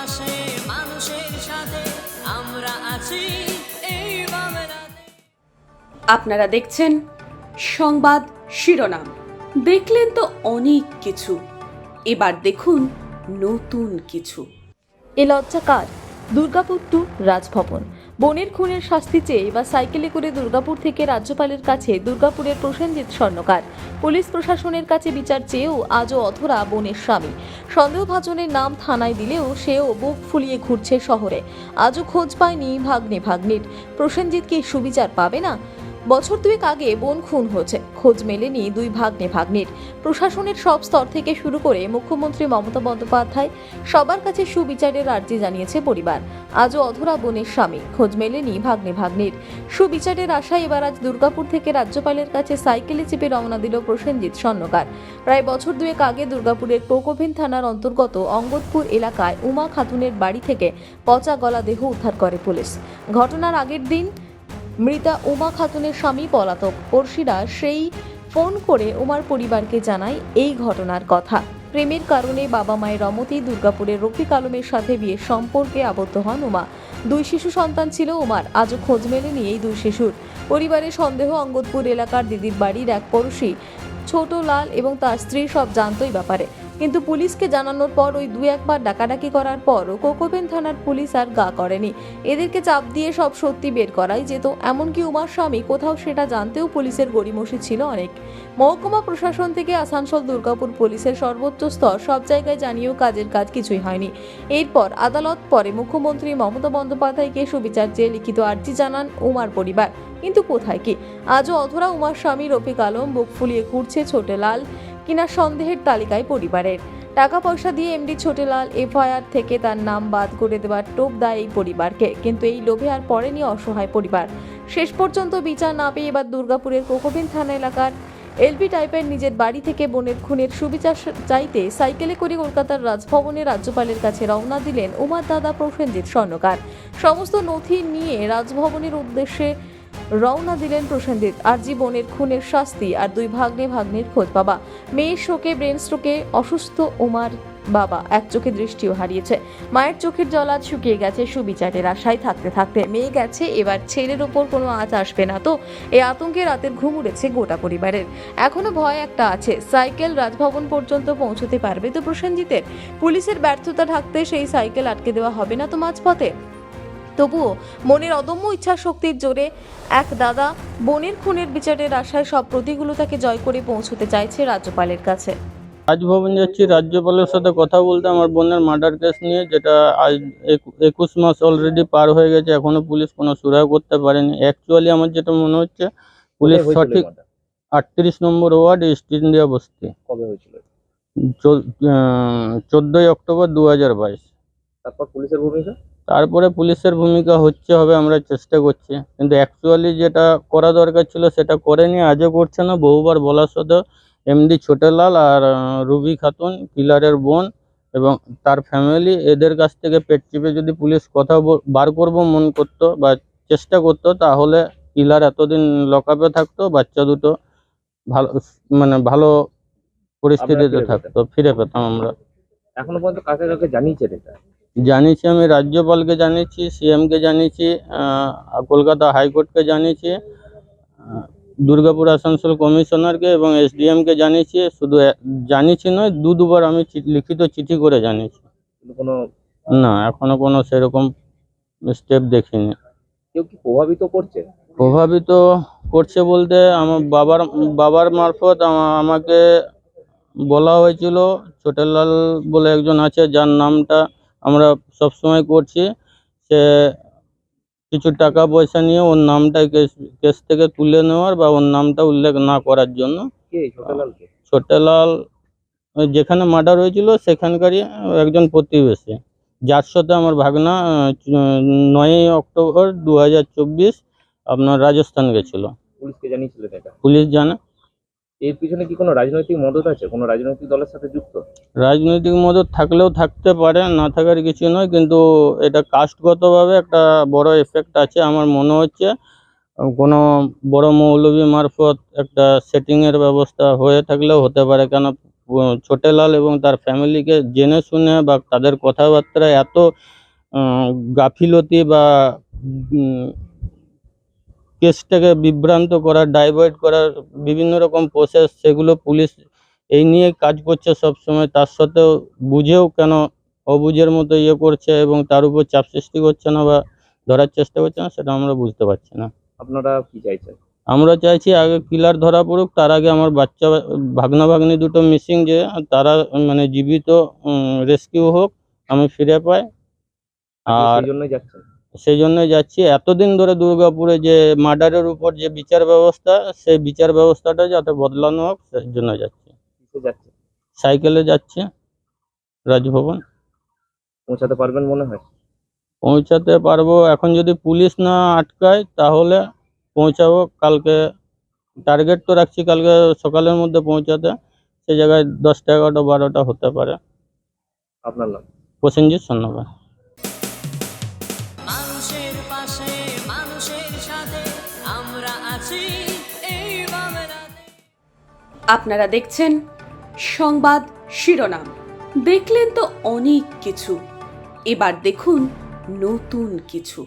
পাশে মানুষের সাথে আমরা আছি এই বাংলাতে। আপনারা দেখছেন সংবাদ শিরোনাম। দেখলেন তো অনেক কিছু, এবার দেখুন নতুন কিছু। এ লজ্জা কার? দুর্গাপুর টু রাজভবন। বোনের খুনের শাস্তি চেয়ে এবার সাইকেলে করে দুর্গাপুর থেকে রাজ্যপালের কাছে দুর্গাপুরের প্রসেনজিৎ স্বর্ণকার। পুলিশ প্রশাসনের কাছে বিচার চেয়েও আজও অধরা বোনের স্বামী। সন্দেহভাজনের নাম থানায় দিলেও সেও বুক ফুলিয়ে ঘুরছে শহরে। আজও খোঁজ পায়নি ভাগ্নির। প্রসেনজিৎ কি সুবিচার পাবে না? বছর দুয়েক আগে বোন খুন হয়েছে, খোঁজ মেলেনি দুই ভাগ্নির। প্রশাসনের সব স্তর থেকে শুরু করে মুখ্যমন্ত্রী মমতা বন্দ্যোপাধ্যায় সবার কাছে সুবিচারের আর্জি জানিয়েছে পরিবার। আজও অধরা বোনের স্বামী, খোঁজ মেলেনি ভাগ্নির। সুবিচারের আশায় এবার আজ দুর্গাপুর থেকে রাজ্যপালের কাছে সাইকেলে চেপে রওনা দিল প্রসেনজিৎ স্বর্ণকার। প্রায় বছর দুয়েক আগে দুর্গাপুরের কোকোভেন থানার অন্তর্গত অঙ্গদপুর এলাকায় উমা খাতুনের বাড়ি থেকে পচা গলা দেহ উদ্ধার করে পুলিশ। ঘটনার আগের দিন মৃতা উমা খাতুনের স্বামী পলাতক। পড়শিরা সেই ফোন করে উমার পরিবারকে জানায় এই ঘটনার কথা। প্রেমের কারণে বাবা মায়ের রমতেই দুর্গাপুরের রফিক আলমের সাথে বিয়ের সম্পর্কে আবদ্ধ হন উমা। দুই শিশু সন্তান ছিল উমার। আজও খোঁজ মেলেনি এই দুই শিশুর। পরিবারের সন্দেহ, অঙ্গদপুর এলাকার দিদির বাড়ির এক পড়শি ছোট লাল এবং তার স্ত্রী সব জানতোই ব্যাপারে, কিন্তু পুলিশকে জানানোর পর ওই দু একবার ডাকাডাকি করার পরও কোকোভেন থানার পুলিশ আর গা করেনি। এদেরকে চাপ দিয়ে সব সত্যি বের করাই যেত, এমনকি উমার স্বামী কোথাও সেটা জানতেও পুলিশের গড়িমসি ছিল অনেক। মহকুমা প্রশাসন থেকে আসানসোল, দুর্গাপুর পুলিশের সর্বোচ্চ স্তর সব জায়গায় জানিয়েও কাজের কাজ কিছুই হয়নি। এরপর আদালত, পরে মুখ্যমন্ত্রী মমতা বন্দ্যোপাধ্যায়কে সুবিচার চেয়ে লিখিত আর্জি জানান উমার পরিবার, কিন্তু কোথায় কি? আজও অধরা উমার স্বামী রফিক আলম। বুক ফুলিয়ে ঘুরছে ছোটে লাল কিনা সন্দেহের তালিকায় পরিবারের। টাকা পয়সা দিয়ে এমডি ছোটেলাল এফআইআর থেকে তার নাম বাদ করে দেওয়ার টোপ দেয় এই পরিবারকে, কিন্তু এই লোভে আর পড়েনি অসহায় পরিবার। শেষ পর্যন্ত বিচার না পেয়ে এবার দুর্গাপুরের কোকোভেন থানা এলাকার এলপি টাইপের নিজের বাড়ি থেকে বোনের খুনের সুবিচার চাইতে সাইকেলে করে কলকাতার রাজভবনে রাজ্যপালের কাছে রওনা দিলেন উমার দাদা প্রসেনজিৎ স্বর্ণকার। সমস্ত নথি নিয়ে রাজভবনের উদ্দেশ্যে রওনা দিলেন প্রসেনজিৎ। আরজি বোনের খুনের শাস্তি আর দুই ভাগ্নির খোঁজ পাবা। মেয়ের শোকে, ব্রেন স্ট্রোকে অসুস্থ উমার বাবা এক চোখে দৃষ্টিও হারিয়েছে। মায়ের চোখের জল আজ শুকিয়ে গেছে সুবিচারের আশায় থাকতে থাকতে। মেয়ে গেছে, এবার ছেলের ওপর কোনো আঁচ আসবে না তো? এই আতঙ্কে রাতের ঘুম উড়েছে গোটা পরিবারের। এখনো ভয় একটা আছে, সাইকেল রাজভবন পর্যন্ত পৌঁছতে পারবে তো প্রসেনজিতের? পুলিশের ব্যর্থতা ঢাকতে সেই সাইকেল আটকে দেওয়া হবে না তো মাঝপথে? তবুও মনের অদম্য ইচ্ছা শক্তির জোরে এক দাদা বোনের খুনের বিচারের আশায় সব প্রতিকূলতাকে জয় করে পৌঁছতে চাইছে রাজ্যপালের কাছে। রাজভবন যাচ্ছি রাজ্যপালের সাথে কথা বলতে আমার বোনের মার্ডার কেস নিয়ে, যেটা আজ 21 মাস অলরেডি পার হয়ে গেছে, এখনো পুলিশ কোনো সুরাহা করতে পারেনি। অ্যাকচুয়ালি আমার যেটা মনে হচ্ছে পুলিশ সঠিক 38 নম্বর ওয়ার্ড, ইস্ট ইন্ডিয়া বস্তি। কবে হয়েছিল? 14ই অক্টোবর 2022। তারপর পুলিশের ভূমিকা? তারপরে পুলিশের ভূমিকা হবে, আমরা চেষ্টা করছি, কিন্তু অ্যাকচুয়ালি যেটা করা দরকার ছিল সেটা করেনি, আজও করছে না। বহুবার বলার সত্ত্বেও এমডি ছোটেলাল আর রুবি খাতুন, কিলারের বোন এবং তার ফ্যামিলি, এদের কাছ থেকে পেট চিপে যদি পুলিশ কথা বার করবো মন করতো বা চেষ্টা করতো, তাহলে কিলার এতদিন লকআপে থাকতো, বাচ্চা দুটো ভালো পরিস্থিতিতে থাকতো, ফিরে পেতাম আমরা। এখনো পর্যন্ত কাকে কাকে জানিয়েছেন এটা? জানিয়েছি, আমি রাজ্যপালকে জানিয়েছি, সিএমকে জানিয়েছি, কলকাতা হাইকোর্টকে জানিয়েছি, দুর্গাপুর আসানসোল কমিশনারকে এবং এসডিএমকে জানিয়েছি। শুধু জানিয়েছি নয়, দুবার আমি লিখিত চিঠি করে জানিয়েছি। না, এখনো কোনো সেরকম স্টেপ দেখিনি। কেউ কি প্রভাবিত করছে বলতে আমার বাবার মারফত আমাকে বলা হয়েছিল, ছোটেলাল বলে একজন আছে যার নামটা আমরা সবসময় করছি, সে কিছু টাকা পয়সা নিয়ে ওর নামটা কেস থেকে তুলে নেওয়ার বা ওর নামটা উল্লেখ না করার জন্য। ছোটেলাল যেখানে মার্ডার হয়েছিল সেখানকারই একজন প্রতিবেশী, যার সাথে আমার ভাগনা 9ই অক্টোবর 2024 আপনার রাজস্থান গেছিল। পুলিশকে জানিয়েছিলেন এটা? পুলিশ জানে। এর পিছনে কি কোনো রাজনৈতিক মদত আছে? কোনো রাজনৈতিক দলের সাথে যুক্ত? রাজনৈতিক মদত থাকলেও থাকতে পারে, না থাকার কিছু নয়, কিন্তু এটা কাস্টগতভাবে একটা বড় এফেক্ট আছে। আমার মনে হচ্ছে কোনো বড় মৌলবী মারফত একটা সেটিংয়ের ব্যবস্থা হয়ে থাকলেও হতে পারে, কেন ছোটেলাল এবং তার ফ্যামিলিকে জেনে শুনে বা তাদের কথাবার্তায় এত গাফিলতি বা কেসটাকে বিভ্রান্ত করার, ডাইভার্ট করার বিভিন্ন রকম প্রসেস, সেগুলো পুলিশ এই নিয়ে কাজ করছে সব সময়। তার সত্ত্বেও বুঝেও কেন অবুঝের মতো ইয়ে করছে এবং তার উপর চাপ সৃষ্টি করছে না বা ধরার চেষ্টা করছে না, সেটা আমরা বুঝতে পারছি না। আপনারা কি চাইছেন? আমরা চাইছি আগে কিলার ধরা পড়ুক, তার আগে আমার বাচ্চা ভাগনা ভাগ্নি দুটো মিসিং, যে তারা মানে জীবিত রেস্কিউ হোক, আমি ফিরে পাই। আর সেই জন্যই যাচ্ছেন? সেই জন্যই যাচ্ছি। এতদিন ধরে দুর্গাপুরে যে মার্ডারের উপর যে বিচার ব্যবস্থা, সেই বিচার ব্যবস্থাটা যাতে বদলানো হোক, সেই জন্য যাচ্ছি। কিসে যাচ্ছেন? সাইকেলে যাচ্ছি রাজভবন। পৌঁছাতে পারবেন মনে হয়? পৌঁছাতে পারবো, এখন যদি পুলিশ না আটকায় তাহলে পৌঁছাবো। কালকে টার্গেট তো রাখছি কালকে সকালের মধ্যে পৌঁছাতে। সেই জায়গায় 10টা 11টা 12টা হতে পারে। আপনার নাম? প্রসেনজিৎ সন্ন্যাবাস। মানুষের পাশে মানুষের সাথে আমরা আছি এই বাংলাতে। আপনারা দেখছেন সংবাদ শিরোনাম। দেখলেন তো অনেক কিছু, এবার দেখুন নতুন কিছু।